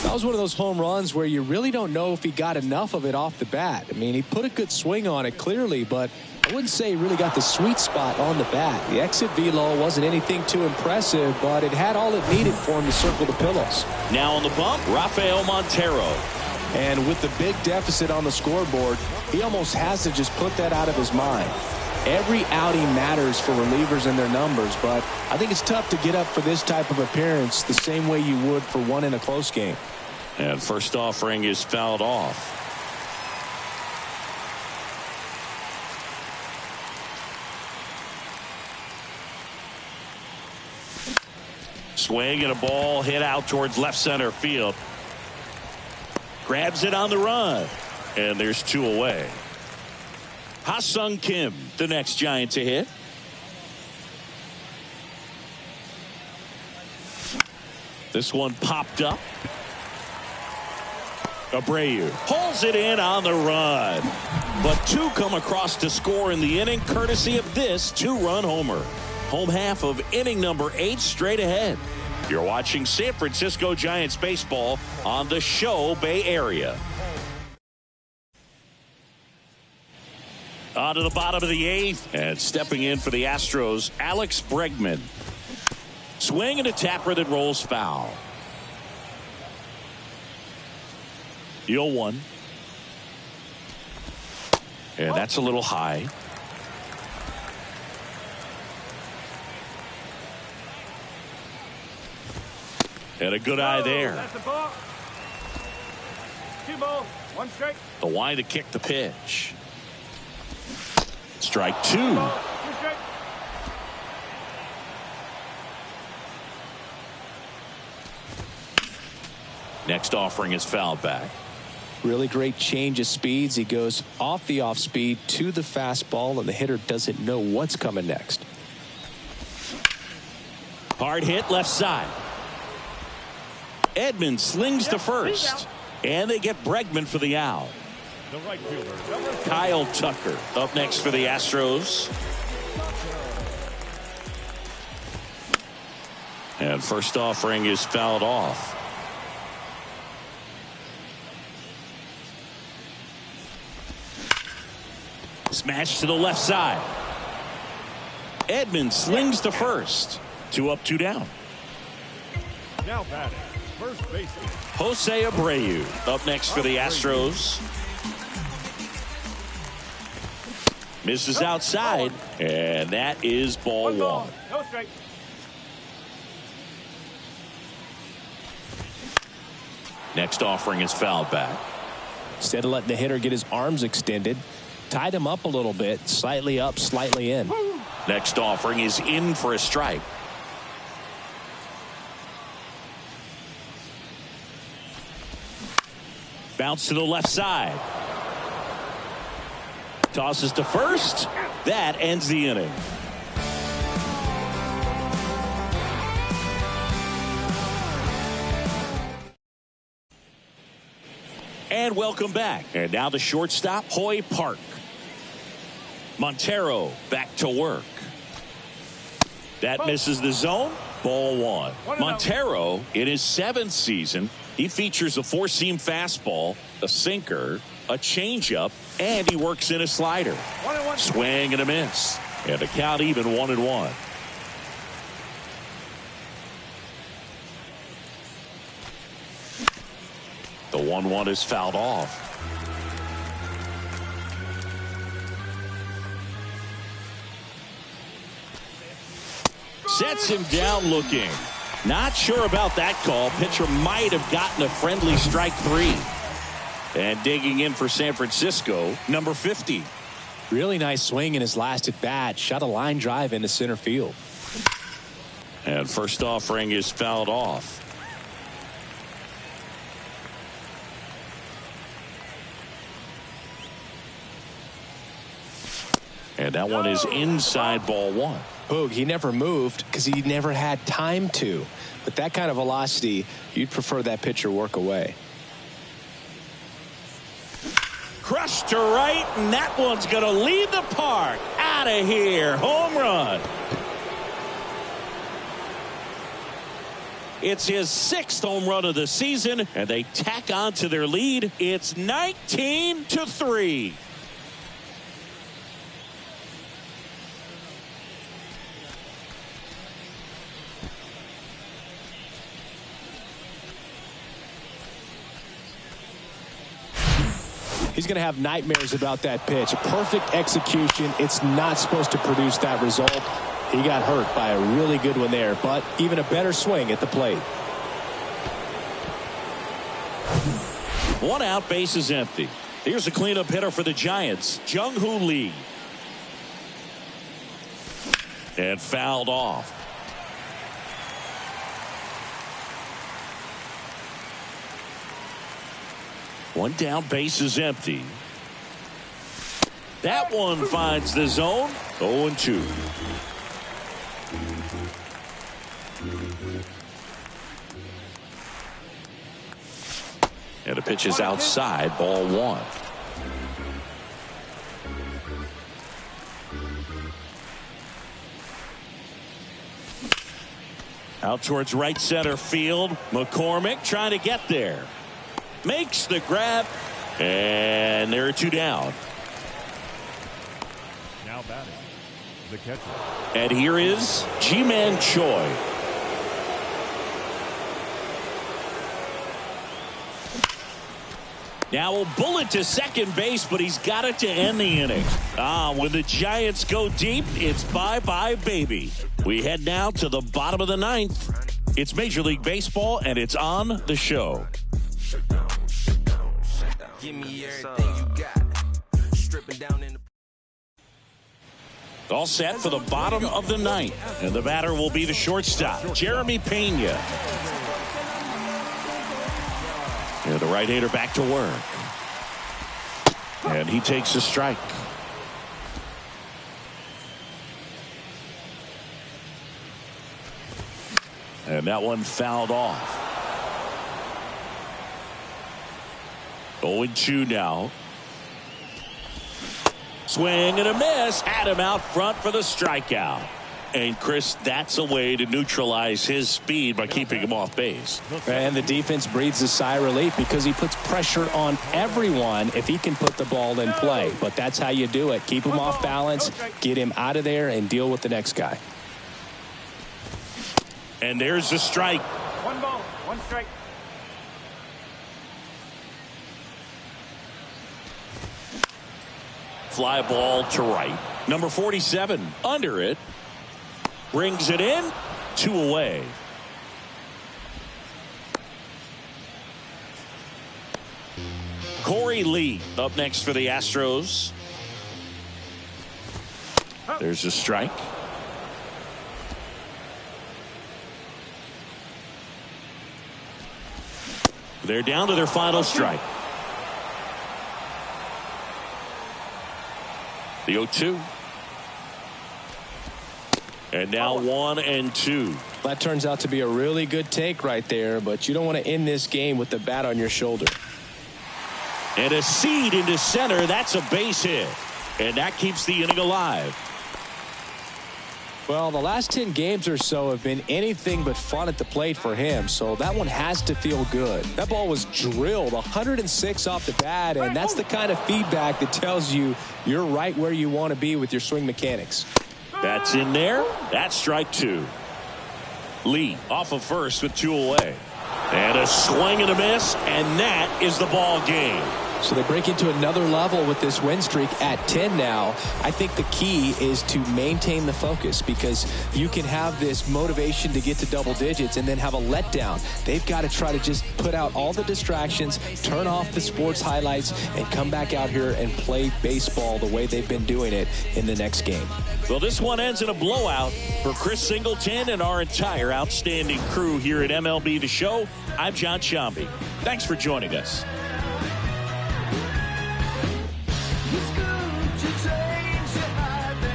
That was one of those home runs where you really don't know if he got enough of it off the bat. I mean, he put a good swing on it clearly, but I wouldn't say he really got the sweet spot on the bat. The exit velo wasn't anything too impressive, but it had all it needed for him to circle the pillows. Now on the bump, Rafael Montero. And with the big deficit on the scoreboard, he almost has to just put that out of his mind. Every outing matters for relievers and their numbers, but I think it's tough to get up for this type of appearance the same way you would for one in a close game. And first offering is fouled off. Swing and a ball hit out towards left center field. Grabs it on the run. And there's two away. Ha-Sung Kim, the next Giant to hit. This one popped up. Abreu pulls it in on the run. But two come across to score in the inning courtesy of this two-run homer. Home half of inning number 8 straight ahead. You're watching San Francisco Giants baseball on the Show Bay Area. On to the bottom of the 8th, and stepping in for the Astros, Alex Bregman. Swing and a tapper that rolls foul. 0-1. And that's a little high. And a good eye there. That's a ball. 2 balls, 1 strike. The line to kick the pitch. Strike 2. 2 strike. Next offering is fouled back. Really great change of speeds. He goes off the off speed to the fastball, and the hitter doesn't know what's coming next. Hard hit left side. Edmonds slings to first. And they get Bregman for the out. The right fielder, Kyle Tucker up next for the Astros. And first offering is fouled off. Smash to the left side. Edmonds slings to first. 2 up, 2 down. now batting, first baseman Jose Abreu up next for the Astros. Misses outside, and that is ball 1. No strike. Next offering is fouled back. Instead of letting the hitter get his arms extended, tied him up a little bit, slightly up, slightly in. Next offering is in for a strike. Bounce to the left side. Tosses to first. That ends the inning. And welcome back. And now the shortstop, Hoy Park. Montero back to work. That misses the zone. Ball 1. Montero, in his 7th season, he features a 4-seam fastball, a sinker, a changeup, and he works in a slider. Swing and a miss. And the count even 1-1. The 1-1 is fouled off. Sets him down looking. Not sure about that call. Pitcher might have gotten a friendly strike 3. And digging in for San Francisco, number 50. Really nice swing in his last at bat. Shot a line drive into center field. And first offering is fouled off. And that one is inside ball one. Boog, he never moved because he never had time to. With that kind of velocity, you'd prefer that pitcher work away. Crushed to right, and that one's going to leave the park. Out of here. Home run. It's his 6th home run of the season, and they tack on to their lead. It's 19-3. He's going to have nightmares about that pitch. Perfect execution. It's not supposed to produce that result. He got hurt by a really good one there, but even a better swing at the plate. 1 out, base is empty. Here's a cleanup hitter for the Giants, Jung-Hoo Lee. And fouled off. One down, base is empty. That one finds the zone. 0-2. And the pitch is outside, ball one. Out towards right center field. McCormick trying to get there. Makes the grab. And there are 2 down. Now batting, the catcher. And here is Ji-Man Choi. Now a bullet to second base, but he's got it to end the inning. When the Giants go deep, it's bye-bye, baby. We head now to the bottom of the 9th. It's Major League Baseball, and it's on the show. Give me everything you got. Stripping down in the... All set for the bottom of the 9th. And the batter will be the shortstop, Jeremy Pena. And the right-hander back to work. And he takes a strike. And that one fouled off. 0-2 now. Swing and a miss. Had him out front for the strikeout. And Chris, that's a way to neutralize his speed by keeping him off base. And the defense breathes a sigh of relief because he puts pressure on everyone if he can put the ball in play. But that's how you do it. Keep him off balance, get him out of there, and deal with the next guy. And there's the strike. 1 ball, 1 strike. Fly ball to right. Number 47 under it. Brings it in. 2 away. Corey Lee up next for the Astros. There's a strike. They're down to their final strike. The 0-2. And now 1-2. That turns out to be a really good take right there, but you don't want to end this game with the bat on your shoulder. And a seed into center. That's a base hit. And that keeps the inning alive. Well, the last 10 games or so have been anything but fun at the plate for him, so that one has to feel good. That ball was drilled 106 off the bat, and that's the kind of feedback that tells you you're right where you want to be with your swing mechanics. That's in there. That's strike 2. Lee off of first with 2 away. And a swing and a miss, and that is the ball game. So they break into another level with this win streak at 10 now. I think the key is to maintain the focus because you can have this motivation to get to double digits and then have a letdown. They've got to try to just put out all the distractions, turn off the sports highlights, and come back out here and play baseball the way they've been doing it in the next game. Well, this one ends in a blowout for Chris Singleton and our entire outstanding crew here at MLB The Show. I'm John Sciambi. Thanks for joining us. It's good to change your life.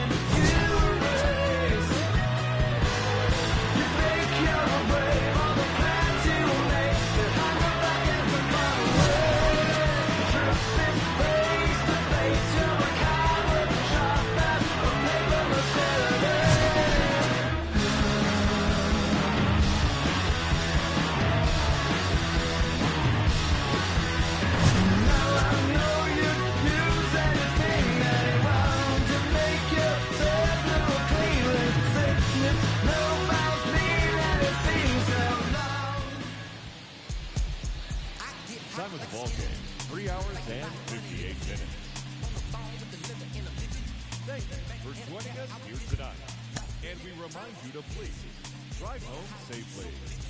Time of the ball game, 3 hours and 58 minutes. Thank you for joining us here tonight. And we remind you to please drive home safely.